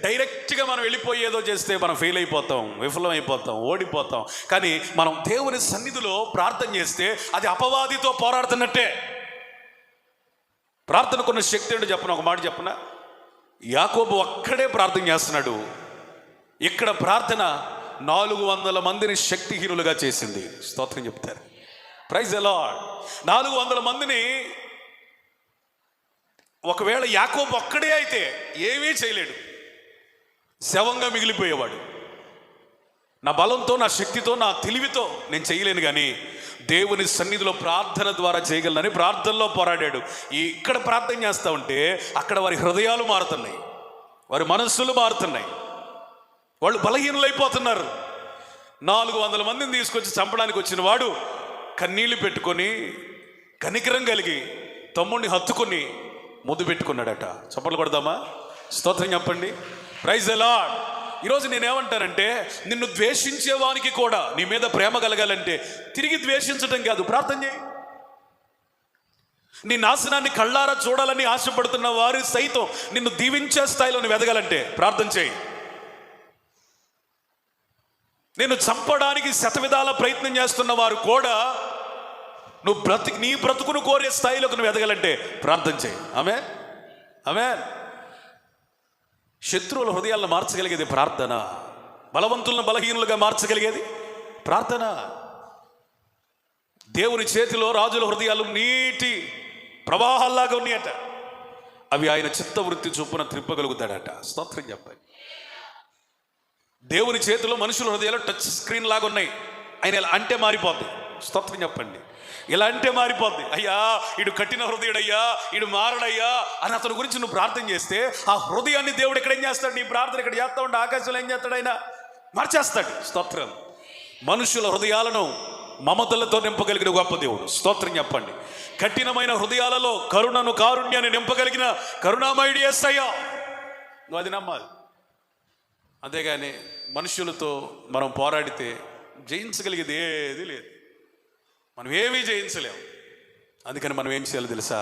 డైరెక్ట్గా మనం వెళ్ళిపోయి ఏదో చేస్తే మనం ఫెయిల్ అయిపోతాం, విఫలం అయిపోతాం, ఓడిపోతాం. కానీ మనం దేవుని సన్నిధిలో ప్రార్థన చేస్తే అది అపవాదితో పోరాడుతున్నట్టే. ప్రార్థనకున్న శక్తి ఏంటో చెప్పను, ఒక మాట చెప్పనా? యాకోబు ఒక్కడే ప్రార్థన చేస్తున్నాడు. ఇక్కడ ప్రార్థన 400 మందిని శక్తిహీనులుగా చేసింది. స్తోత్రం చెప్తారు. Praise the lord. 400 మందిని ఒకవేళ యాకోబు ఒక్కడే అయితే ఏమీ చేయలేడు, శవంగా మిగిలిపోయేవాడు. నా బలంతో, నా శక్తితో, నా తెలివితో నేను చేయలేను, కానీ దేవుని సన్నిధిలో ప్రార్థన ద్వారా చేయగలనని ప్రార్థనలో పోరాడాడు. ఇక్కడ ప్రార్థన చేస్తూ ఉంటే అక్కడ వారి హృదయాలు మారుతున్నాయి, వారి మనస్సులు మారుతున్నాయి, వాళ్ళు బలహీనులైపోతున్నారు. 400 మందిని తీసుకొచ్చి చంపడానికి వచ్చిన వాడు కన్నీళ్లు పెట్టుకొని, కనికరం కలిగి తమ్ముడిని హత్తుకొని ముద్దు పెట్టుకున్నాడట. చప్పట్లు కొడదామా? స్తోత్రం చెప్పండి. Praise the Lord. ఈరోజు నేనేమంటానంటే, నిన్ను ద్వేషించే వానికి కూడా నీ మీద ప్రేమ కలగాలంటే తిరిగి ద్వేషించడం కాదు, ప్రార్థన చేయి. నీ నాశనాన్ని కళ్ళారా చూడాలని ఆశపడుతున్న వారు సైతం నిన్ను దీవించే స్థాయిలో ఎదగాలంటే ప్రార్థన చేయి. నేను చంపడానికి శతవిధాల ప్రయత్నం చేస్తున్న వారు కూడా నువ్వు నీ బ్రతుకును కోరే స్థాయిలోకి నువ్వు ఎదగాలంటే ప్రార్థన చేయి. ఆమేన్, ఆమేన్. శత్రువుల హృదయాలను మార్చగలిగేది ప్రార్థన. బలవంతులను బలహీనులుగా మార్చగలిగేది ప్రార్థన. దేవుని చేతిలో రాజుల హృదయాలు నీటి ప్రవాహాల్లాగా ఉన్నాయట. అవి ఆయన చిత్తవృత్తి చొప్పున త్రిప్పగలుగుతాడట. స్తోత్రం చెప్పండి. దేవుని చేతిలో మనుషుల హృదయాలు టచ్ స్క్రీన్ లాగా ఉన్నాయి. ఆయన ఇలా అంటే మారిపోద్ది. స్తోత్రం చెప్పండి. ఇలా అంటే మారిపోద్ది. అయ్యా ఇడు కఠిన హృదయుడయ్యా, ఇడు మారడయ్యా అని అతని గురించి నువ్వు ప్రార్థన చేస్తే ఆ హృదయాన్ని దేవుడు ఇక్కడ ఏం చేస్తాడు? నీ ప్రార్థన ఇక్కడ చేస్తా ఉంటే ఆకాశంలో ఏం చేస్తాడు? ఆయన మార్చేస్తాడు. స్తోత్రం. మనుషుల హృదయాలను మమతలతో నింపగలిగిన గొప్ప దేవుడు. స్తోత్రం చెప్పండి. కఠినమైన హృదయాలలో కరుణను కారుణ్యాన్ని నింపగలిగిన కరుణామయుడు యేసయ్య. నువ్వు అది నమ్మాలి. అంతేగాని మనుషులతో మనం పోరాడితే జయించగలిగేది ఏది లేదు. మనం ఏమీ జయించలేము. అందుకని మనం ఏం చేయాలి తెలుసా?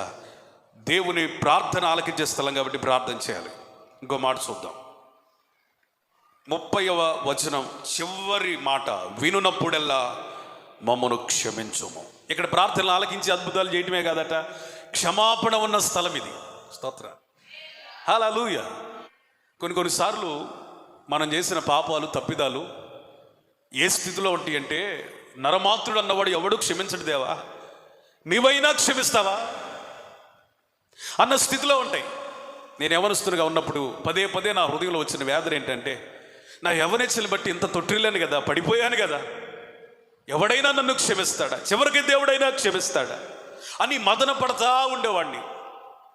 దేవుని ప్రార్థన ఆలకించే స్థలం కాబట్టి ప్రార్థన చేయాలి. ఇంకో మాట చూద్దాం. 30వ వచనం చివరి మాట, వినునప్పుడల్లా మమ్మను క్షమించుము. ఇక్కడ ప్రార్థనలు ఆలకించి అద్భుతాలు చేయటమే కాదట, క్షమాపణ ఉన్న స్థలం ఇది. స్తోత్ర, హల్లెలూయా. కొన్నిసార్లు మనం చేసిన పాపాలు తప్పిదాలు ఏ స్థితిలో ఉంటాయి అంటే, నరమాత్రుడు అన్నవాడు ఎవడు క్షమించడు దేవా, నీవైనా క్షమిస్తావా అన్న స్థితిలో ఉంటాయి. నేను యవనస్తునిగా ఉన్నప్పుడు పదే పదే నా హృదయంలో వచ్చిన వ్యాధి ఏంటంటే, నా యవనేచ్చని బట్టి ఇంత తొట్టిల్లాను కదా, పడిపోయాను కదా, ఎవడైనా నన్ను క్షమిస్తాడా, చివరికి దేవుడైనా క్షమిస్తాడా అని మదన పడతా ఉండేవాడిని.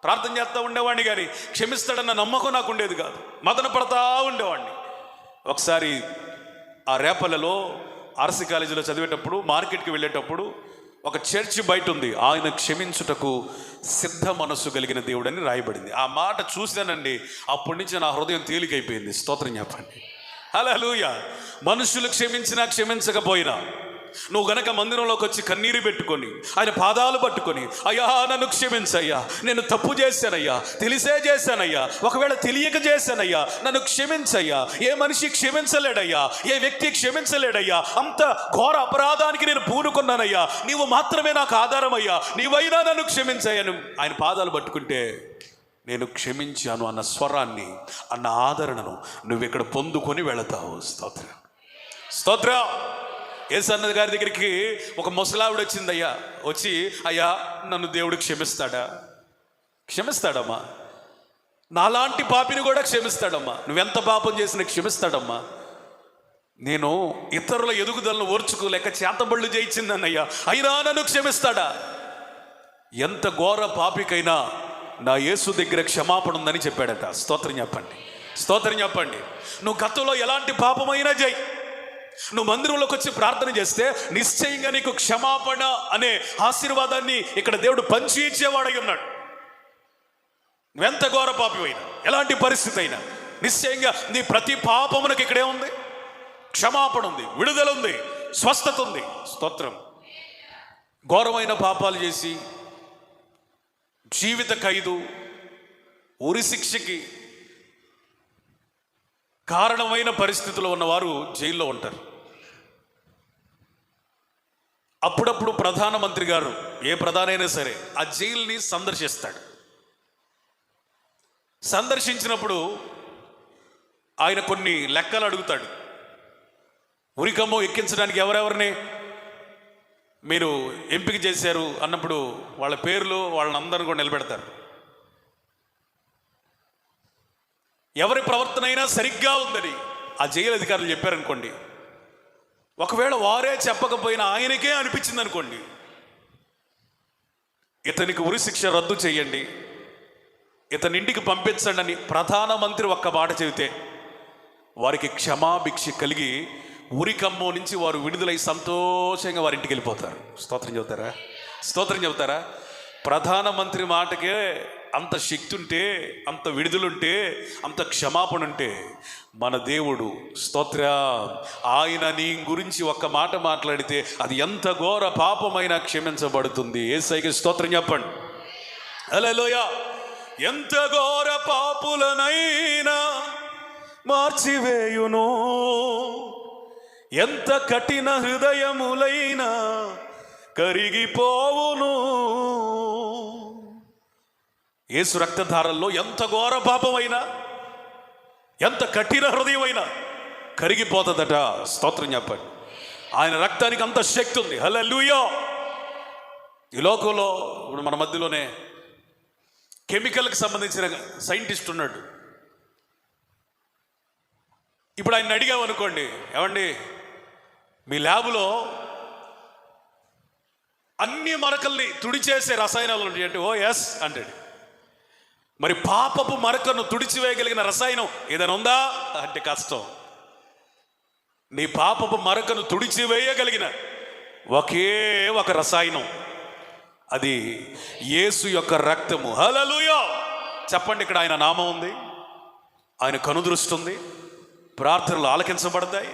ప్రార్థన చేస్తూ ఉండేవాడిని, కానీ క్షమిస్తాడన్న నమ్మకం నాకు ఉండేది కాదు. మదన పడతా ఉండేవాడిని. ఒకసారి ఆ రేపలలో ఆర్సీ కాలేజీలో చదివేటప్పుడు మార్కెట్కి వెళ్ళేటప్పుడు ఒక చర్చి బయట ఉంది, ఆయన క్షమించుటకు సిద్ధ మనస్సు కలిగిన దేవుడని రాయబడింది. ఆ మాట చూశానండి, అప్పటి నుంచి నా హృదయం తేలికైపోయింది. స్తోత్రం చెప్పండి. హల్లెలూయా. మనుషులు క్షమించినా క్షమించకపోయినా నువ్వు గనక మందిరంలోకి వచ్చి కన్నీరు పెట్టుకొని ఆయన పాదాలు పట్టుకొని, అయ్యా నన్ను క్షమించయ్యా, నేను తప్పు చేశానయ్యా, తెలిసే చేశానయ్యా, ఒకవేళ తెలియక చేశానయ్యా, నన్ను క్షమించయ్యా. ఏ మనిషి క్షమించలేడయ్యా, ఏ వ్యక్తి క్షమించలేడయ్యా, అంత ఘోర అపరాధానికి నేను పూనుకున్నానయ్యా, నీవు మాత్రమే నాకు ఆధారమయ్యా, నీవైనా నన్ను క్షమించయ్యాను. ఆయన పాదాలు పట్టుకుంటే నేను క్షమించాను అన్న స్వరాన్ని, అన్న ఆదరణను నువ్వు ఇక్కడ పొందుకొని వెళతావు. స్తోత్ర, స్తోత్ర. యేసన్న గారి దగ్గరికి ఒక ముసలావిడ వచ్చిందయ్యా. వచ్చి, అయ్యా నన్ను దేవుడు క్షమిస్తాడా? క్షమిస్తాడమ్మా. నాలాంటి పాపిని కూడా క్షమిస్తాడమ్మా. నువ్వెంత పాపం చేసినా క్షమిస్తాడమ్మా. నేను ఇతరుల ఎదుగుదలను ఓర్చుకోలేక చేతబళ్ళు చేయించిందన్నయ్యా, అయినా నన్ను క్షమిస్తాడా? ఎంత ఘోర పాపికైనా నా యేసు దగ్గర క్షమాపణ ఉందని చెప్పాడట. స్తోత్రం చెప్పండి, స్తోత్రం చెప్పండి. నువ్వు గతంలో ఎలాంటి పాపమైనా చేయి, నువ్వు మందిరంలోకి వచ్చి ప్రార్థన చేస్తే నిశ్చయంగా నీకు క్షమాపణ అనే ఆశీర్వాదాన్ని ఇక్కడ దేవుడు పంచి ఇచ్చేవాడై ఉన్నాడు. నువ్వెంత ఘోర పాపివైనా, ఎలాంటి పరిస్థితి అయినా, నిశ్చయంగా నీ ప్రతి పాపమునకు ఇక్కడే ఉంది క్షమాపణ ఉంది, విడుదల ఉంది, స్వస్థత ఉంది. స్తోత్రం. ఘోరమైన పాపాలు చేసి జీవిత ఖైదు, ఉరి శిక్షకి కారణమైన పరిస్థితుల్లో ఉన్నవారు జైల్లో ఉంటారు. అప్పుడప్పుడు ప్రధానమంత్రి గారు, ఏ ప్రధానైనా సరే, ఆ జైలుని సందర్శిస్తాడు. సందర్శించినప్పుడు ఆయన కొన్ని లెక్కలు అడుగుతాడు. ఉరికమ్మో ఎక్కించడానికి ఎవరెవరిని మీరు ఎంపిక చేశారు అన్నప్పుడు వాళ్ళ పేర్లు, వాళ్ళందరూ కూడా నిలబెడతారు. ఎవరి ప్రవర్తన అయినా సరిగ్గా ఉందని ఆ జైలు అధికారులు చెప్పారనుకోండి, ఒకవేళ వారే చెప్పకపోయినా ఆయనకే అనిపించింది అనుకోండి, ఇతనికి ఉరి శిక్ష రద్దు చేయండి, ఇతని ఇంటికి పంపించండి అని ప్రధానమంత్రి ఒక్క మాట చెబితే వారికి క్షమాభిక్ష కలిగి ఉరికమ్మో నుంచి వారు విడుదలై సంతోషంగా వారి ఇంటికి వెళ్ళిపోతారు. స్తోత్రం చెబుతారా? స్తోత్రం చెబుతారా? ప్రధానమంత్రి మాటకే అంత శక్తి ఉంటే, అంత విడుదలుంటే, అంత క్షమాపణ ఉంటే, మన దేవుడు స్తోత్ర, ఆయన నీ గురించి ఒక్క మాట మాట్లాడితే అది ఎంత ఘోర పాపమైనా క్షమించబడుతుంది. యేసయ్యకి స్తోత్రం చెప్పండి. హల్లెలూయా. ఎంత ఘోర పాపులనైనా మార్చివేయును, ఎంత కఠిన హృదయములైనా కరిగిపోవును. యేసు రక్తధారల్లో ఎంత ఘోర పాపమైనా, ఎంత కఠిన హృదయమైనా కరిగిపోతుందట. స్తోత్రం చెప్పండి. ఆయన రక్తానికి అంత శక్తి ఉంది. హల్లెలూయా. ఈ లోకంలో ఇప్పుడు మన మధ్యలోనే కెమికల్కి సంబంధించిన సైంటిస్ట్ ఉన్నాడు. ఇప్పుడు ఆయన అడిగామనుకోండి, ఏమండి మీ ల్యాబ్లో అన్ని మరకల్ని తుడిచేసే రసాయనాలు ఉంటాయి అంటే, ఓ ఎస్ అంటాడు. మరి పాపపు మరకను తుడిచివేయగలిగిన రసాయనం ఏదైనా ఉందా అంటే కష్టం. నీ పాపపు మరకను తుడిచివేయగలిగిన ఒకే ఒక రసాయనం, అది యేసు యొక్క రక్తము. హల్లెలూయా. చెప్పండి, ఇక్కడ ఆయన నామం ఉంది, ఆయన కనుదృష్టి ఉంది, ప్రార్థనలు ఆలకించబడతాయి,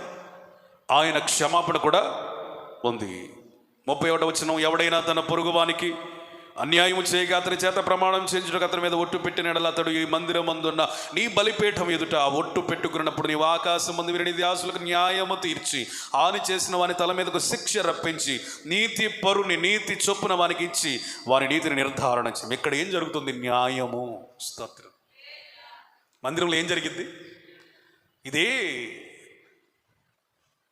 ఆయన క్షమాపణ కూడా ఉంది. 31వ వచనం, ఎవడైనా తన పొరుగువానికి అన్యాయము చేయగా అతని చేత ప్రమాణం చేయించుటకు అతని మీద ఒట్టు పెట్టిన ఎడల అతడు ఈ మందిరమందున్న నీ బలిపీఠం ఎదుట ఆ ఒట్టు పెట్టుకున్నప్పుడు నీవు ఆకాశం ముందు విని దాసులకు న్యాయము తీర్చి హాని చేసిన వాని తల మీదకు శిక్ష రప్పించి నీతి పరుని నీతి చొప్పున వానికి ఇచ్చి వారి నీతిని నిర్ధారణ చేయి. ఇక్కడ ఏం జరుగుతుంది? న్యాయము. స్తోత్రం. మందిరంలో ఏం జరిగింది? ఇది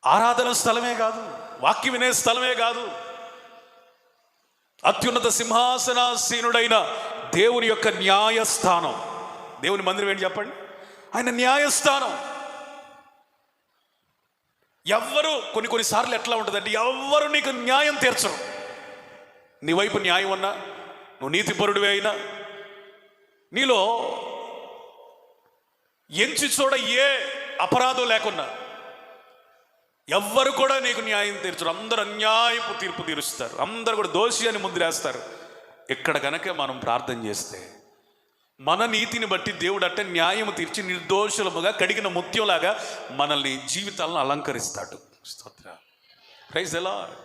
ఆరాధన స్థలమే కాదు, వాక్యం వినే స్థలమే కాదు, అత్యున్నత సింహాసనాసీనుడైన దేవుని యొక్క న్యాయస్థానం. దేవుని మందిరం ఏంటి చెప్పండి? ఆయన న్యాయస్థానం. ఎవ్వరు కొన్నిసార్లు ఎట్లా ఉంటుందంటే, ఎవ్వరు నీకు న్యాయం తీర్చరు. నీ వైపు న్యాయం ఉన్నా, నువ్వు నీతిపరుడివే అయినా, నీలో ఎంచి చూడ ఏ అపరాధం లేకున్నా ఎవ్వరు కూడా నీకు న్యాయం తీర్చరు. అందరూ అన్యాయపు తీర్పు తీరుస్తారు, అందరూ కూడా దోషి అని ముందురేస్తారు. ఇక్కడ కనుక మనం ప్రార్థన చేస్తే మన నీతిని బట్టి దేవుడు అంటే న్యాయం తీర్చి నిర్దోషులముగా కడిగిన ముత్యంలాగా మనల్ని జీవితాలను అలంకరిస్తాడు. స్తోత్ర. Praise the Lord.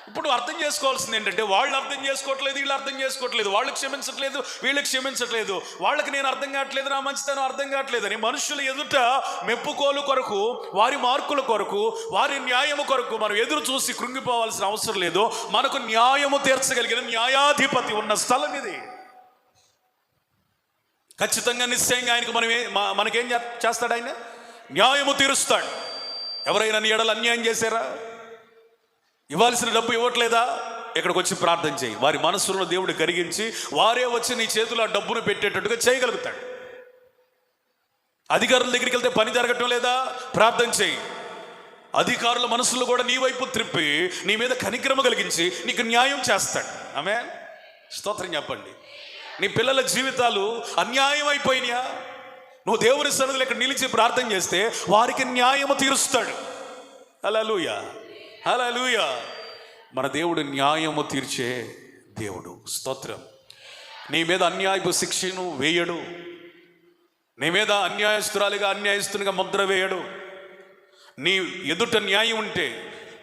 ఇప్పుడు అర్థం చేసుకోవాల్సింది ఏంటంటే, వాళ్ళు అర్థం చేసుకోవట్లేదు, వీళ్ళు అర్థం చేసుకోవట్లేదు, వాళ్ళు క్షమించట్లేదు, వీళ్ళకి క్షమించట్లేదు, వాళ్ళకి నేను అర్థం కావట్లేదు, నా మంచితనం అర్థం కావట్లేదు అని మనుషుల ఎదుట మెప్పుకోలు కొరకు, వారి మార్కుల కొరకు, వారి న్యాయము కొరకు మనం ఎదురు చూసి కృంగిపోవాల్సిన అవసరం లేదు. మనకు న్యాయము తీర్చగలిగిన న్యాయాధిపతి ఉన్న స్థలం ఇది. ఖచ్చితంగా నిశ్చయంగా ఆయనకు మనకేం చేస్తాడు? ఆయన న్యాయము తీరుస్తాడు. ఎవరైనా నీ ఎడల అన్యాయం చేశారా? ఇవ్వాల్సిన డబ్బు ఇవ్వట్లేదా? ఇక్కడికి వచ్చి ప్రార్థన చేయి. వారి మనస్సులో దేవుడు కరిగించి వారే వచ్చి నీ చేతులు ఆ డబ్బును పెట్టేటట్టుగా చేయగలుగుతాడు. అధికారుల దగ్గరికి వెళ్తే పని జరగటం లేదా? ప్రార్థన చేయి. అధికారుల మనసులో కూడా నీ వైపు త్రిప్పి నీ మీద కనికరమ కలిగించి నీకు న్యాయం చేస్తాడు. ఆమేన్. స్తోత్రం చెప్పండి. నీ పిల్లల జీవితాలు అన్యాయం అయిపోయినాయా? నువ్వు దేవుని సన్నిధిలో ఇక్కడ నిలిచి ప్రార్థన చేస్తే వారికి న్యాయము తీరుస్తాడు. హల్లెలూయా, హల్లెలూయా. మన దేవుడు న్యాయము తీర్చే దేవుడు. స్తోత్రం. నీ మీద అన్యాయపు శిక్షను వేయడు, నీ మీద అన్యాయస్తురాలిగా అన్యాయస్తునిగా ముద్ర వేయడు. నీ ఎదుట న్యాయం ఉంటే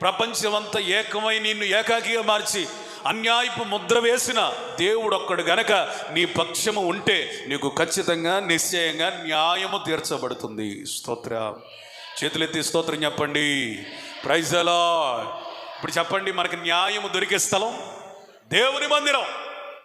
ప్రపంచమంతా ఏకమై నిన్ను ఏకాకిగా మార్చి అన్యాయపు ముద్ర వేసిన దేవుడు ఒక్కడు గనక నీ పక్షము ఉంటే నీకు ఖచ్చితంగా నిశ్చయంగా న్యాయము తీర్చబడుతుంది. స్తోత్రం. చేతులెత్తి స్తోత్రం చెప్పండి. Praise the Lord. ఇప్పుడు చెప్పండి, మనకి న్యాయము దొరికే స్థలం దేవుని మందిరం.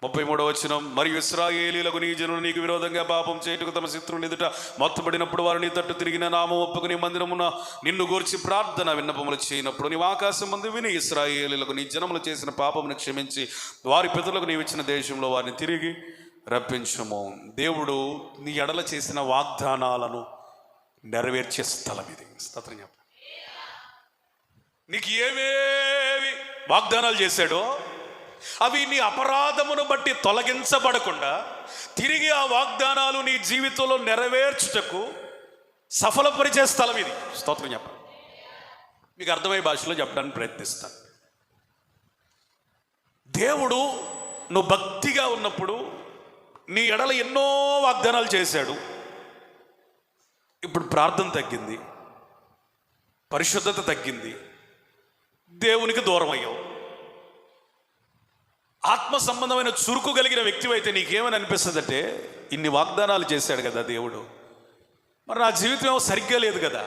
33వ వచనం, మరియు ఇశ్రాయేలీయులకు నీ జనులు నీకు విరోధంగా పాపం చేయుటకు తమ శత్రువుని ఎదుట మొత్తబడినప్పుడు వారు నీ తట్టు తిరిగిన నామం ఒప్పుకుని మందిరమున నిన్ను గూర్చి ప్రార్థన విన్నపములు చేయనప్పుడు నీవు ఆకాశం మందు విని ఇశ్రాయేలీయులకు నీ జనములు చేసిన పాపమును క్షమించి వారి పితరులకు నీవు ఇచ్చిన దేశంలో వారిని తిరిగి రప్పించము. దేవుడు నీ ఎడల చేసిన వాగ్దానాలను నెరవేర్చే స్థలం ఇది. స్తోత్రం చెప్పండి. నీకు ఏమేవి వాగ్దానాలు చేశాడో అవి నీ అపరాధమును బట్టి తొలగించబడకుండా తిరిగి ఆ వాగ్దానాలు నీ జీవితంలో నెరవేర్చుటకు సఫలపరిచే స్థలం ఇది. స్తోత్రం చెప్పండి. మీకు అర్థమయ్యే భాషలో చెప్పడానికి ప్రయత్నిస్తాను. దేవుడు నువ్వు భక్తిగా ఉన్నప్పుడు నీ ఎడల ఎన్నో వాగ్దానాలు చేశాడు. ఇప్పుడు ప్రార్థన తగ్గింది, పరిశుద్ధత తగ్గింది, దేవునికి దూరం అయ్యావు. ఆత్మ సంబంధమైన చురుకు కలిగిన వ్యక్తి అయితే నీకేమని అనిపిస్తుంది అంటే, ఇన్ని వాగ్దానాలు చేశాడు కదా దేవుడు, మరి నా జీవితం ఏమో సరిగ్గా లేదు కదా,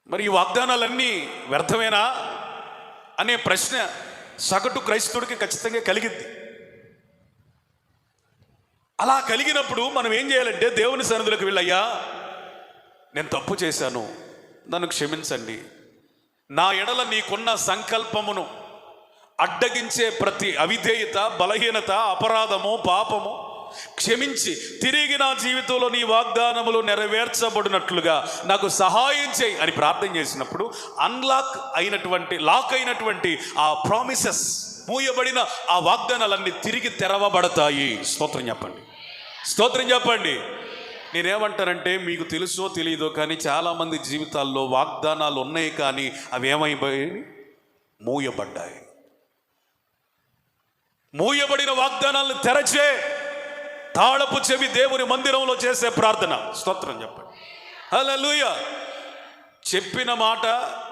మరి ఈ వాగ్దానాలన్నీ వ్యర్థమేనా అనే ప్రశ్న సగటు క్రైస్తవుడికి ఖచ్చితంగా కలిగింది. అలా కలిగినప్పుడు మనం ఏం చేయాలంటే దేవుని సన్నిధిలోకి వెళ్ళయ్యా, నేను తప్పు చేశాను, నన్ను క్షమించండి, నా ఎడల నీకున్న సంకల్పమును అడ్డగించే ప్రతి అవిధేయత, బలహీనత, అపరాధము, పాపము క్షమించి తిరిగి నా జీవితంలో నీ వాగ్దానములు నెరవేర్చబడినట్లుగా నాకు సహాయం చేయి అని ప్రార్థన చేసినప్పుడు లాక్ అయినటువంటి ఆ ప్రామిసెస్, మూయబడిన ఆ వాగ్దానాలన్నీ తిరిగి తెరవబడతాయి. స్తోత్రం చెప్పండి, స్తోత్రం చెప్పండి. నేనేమంటానంటే, మీకు తెలుసో తెలియదో కానీ చాలామంది జీవితాల్లో వాగ్దానాలు ఉన్నాయి కానీ అవి ఏమైపోయాయి? మూయబడ్డాయి. మూయబడిన వాగ్దానాలను తెరచే తాళపు చెవి దేవుని మందిరంలో చేసే ప్రార్థన. స్తోత్రం చెప్పండి, హల్లెలూయా. చెప్పిన మాట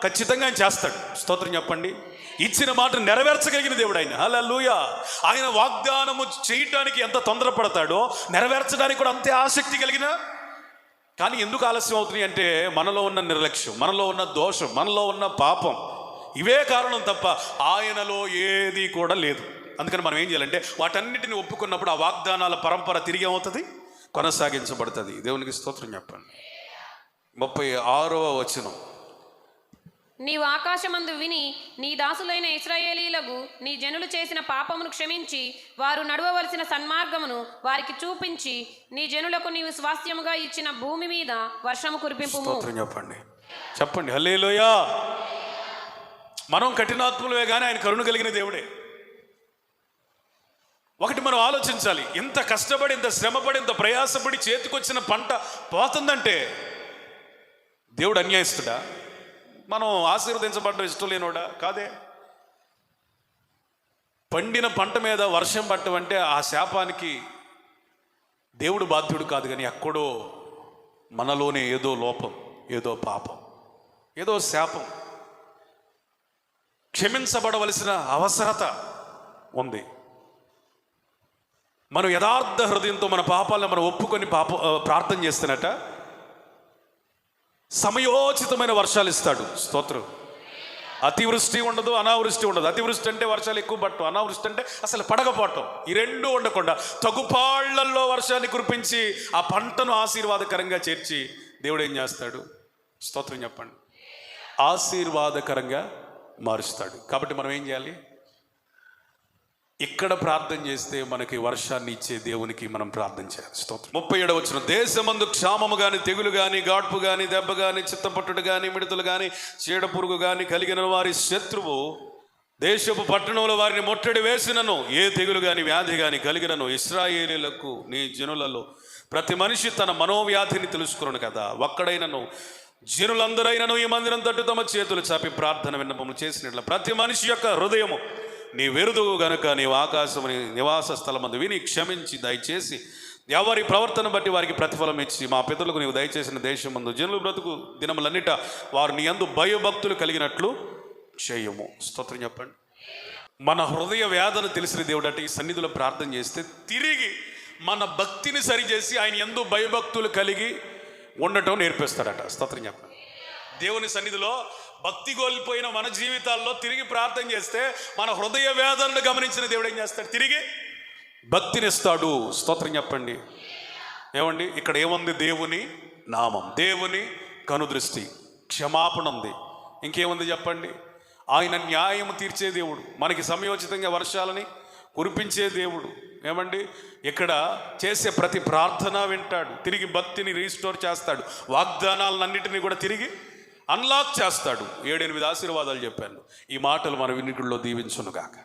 ఖచ్చితంగా ఆయన చేస్తాడు. స్తోత్రం చెప్పండి. ఇచ్చిన మాట నెరవేర్చగలిగిన దేవుడు ఆయన. హల్లెలూయా. ఆయన వాగ్దానము చేయటానికి ఎంత తొందరపడతాడో నెరవేర్చడానికి కూడా అంతే ఆసక్తి కలిగిన. కానీ ఎందుకు ఆలస్యం అవుతుంది అంటే, మనలో ఉన్న నిర్లక్ష్యం, మనలో ఉన్న దోషం, మనలో ఉన్న పాపం, ఇవే కారణం తప్ప ఆయనలో ఏది కూడా లేదు. అందుకని మనం ఏం చేయాలంటే, వాటన్నిటిని ఒప్పుకున్నప్పుడు ఆ వాగ్దానాల పరంపర తిరిగి ఏమవుతుంది? కొనసాగించబడుతుంది. దేవునికి స్తోత్రం చెప్పండి. 36వ వచనం. నీవు ఆకాశమందు విని నీ దాసులైన ఇశ్రాయేలీలకు నీ జనులు చేసిన పాపమును క్షమించి వారు నడవవలసిన సన్మార్గమును వారికి చూపించి నీ జనులకు నీవు స్వాస్థ్యముగా ఇచ్చిన భూమి మీద వర్షము కురిపింపుము. స్తోత్రం చెప్పండి, చెప్పండి హల్లెలూయా. మనం కఠినాత్ములే కానీ ఆయన కరుణ కలిగిన దేవుడే. ఒకటి మనం ఆలోచించాలి, ఇంత కష్టపడి, ఇంత శ్రమపడి, ఇంత ప్రయాసపడి చేతికొచ్చిన పంట పోతుందంటే దేవుడు అన్యాయస్తుడా? మనం ఆశీర్వదించబడ్డం ఇష్టం లేనోడా? కాదే. పండిన పంట మీద వర్షం పట్టడం అంటే ఆ శాపానికి దేవుడు బాధ్యుడు కాదు, కానీ ఎక్కడో మనలోనే ఏదో లోపం, ఏదో పాపం, ఏదో శాపం, క్షమించబడవలసిన అవసరత ఉంది. మనం యథార్థ హృదయంతో మన పాపాలను మనం ఒప్పుకొని ప్రార్థన చేస్తున్నట్ట సమయోచితమైన వర్షాలు ఇస్తాడు. స్తోత్రం. అతివృష్టి ఉండదు, అనావృష్టి ఉండదు. అతివృష్టి అంటే వర్షాలు ఎక్కువ పట్టడం, అనావృష్టి అంటే అసలు పడకపోవటం. ఈ రెండూ ఉండకుండా తగుపాళ్లల్లో వర్షాన్ని కురిపించి ఆ పంటను ఆశీర్వాదకరంగా చేర్చి దేవుడు ఏం చేస్తాడు? స్తోత్రం చెప్పండి, ఆశీర్వాదకరంగా మారుస్తాడు. కాబట్టి మనం ఏం చేయాలి? ఇక్కడ ప్రార్థన చేస్తే మనకి వర్షాన్ని ఇచ్చే దేవునికి మనం ప్రార్థన చేయాలి. స్తోత్రం. 37వ వచనం. దేశమందు క్షామము గాని, తెగులు గాని, గాడ్పు గాని, దెబ్బ గాని, చిత్తపట్టుడు గాని, మిడతలు గాని, చీడ పురుగు గాని కలిగిన వారి శత్రువు దేశపు పట్టణంలో వారిని ముట్టడి వేసినను, ఏ తెగులు గాని వ్యాధి గాని కలిగినను ఇశ్రాయేలీలకు నీ జనులలో ప్రతి మనిషి తన మనోవ్యాధిని తెలుసుకున్నాను కదా. ఒక్కడైనను జనులందరైనను ఈ మందిరం తట్టు తమ చేతులు చాపి ప్రార్థన విన్నపములు చేసినట్ల ప్రతి మనిషి యొక్క హృదయము నీ వెరుదువు గనుక నీవు ఆకాశముని నివాస స్థలమందు విని క్షమించి దయచేసి ఎవరి ప్రవర్తన బట్టి వారికి ప్రతిఫలం ఇచ్చి మా పితరులకు నీవు దయచేసిన దేశం మందు జనులు బ్రతుకు దినములన్నిట వారు నీ యందు భయభక్తులు కలిగినట్లు చేయము. స్తోత్రం చెప్పండి. మన హృదయ వేదన తెలిసిన దేవుడు అంటే ఈ సన్నిధిలో ప్రార్థన చేస్తే తిరిగి మన భక్తిని సరిచేసి ఆయన యందు భయభక్తులు కలిగి ఉండటం నేర్పిస్తాడట. స్తోత్రం చెప్పండి. దేవుని సన్నిధిలో భక్తి కోల్పోయిన మన జీవితాల్లో తిరిగి ప్రార్థన చేస్తే మన హృదయ వేదనను గమనించిన దేవుడు ఏం చేస్తాడు? తిరిగి భక్తినిస్తాడు. స్తోత్రం చెప్పండి. ఏమండి, ఇక్కడ ఏముంది? దేవుని నామం, దేవుని కనుదృష్టి, క్షమాపణ ఉంది. ఇంకేముంది చెప్పండి? ఆయన న్యాయం తీర్చే దేవుడు, మనకి సమయోచితంగా వర్షాలని కురిపించే దేవుడు. ఏమండి, ఇక్కడ చేసే ప్రతి ప్రార్థన వింటాడు, తిరిగి భక్తిని రీస్టోర్ చేస్తాడు, వాగ్దానాలన్నింటినీ కూడా తిరిగి అన్లాక్ చేస్తాడు. 7-8 ఆశీర్వాదాలు చెప్పాను. ఈ మాటలు మన వినికిడిలో దీవించును గాక.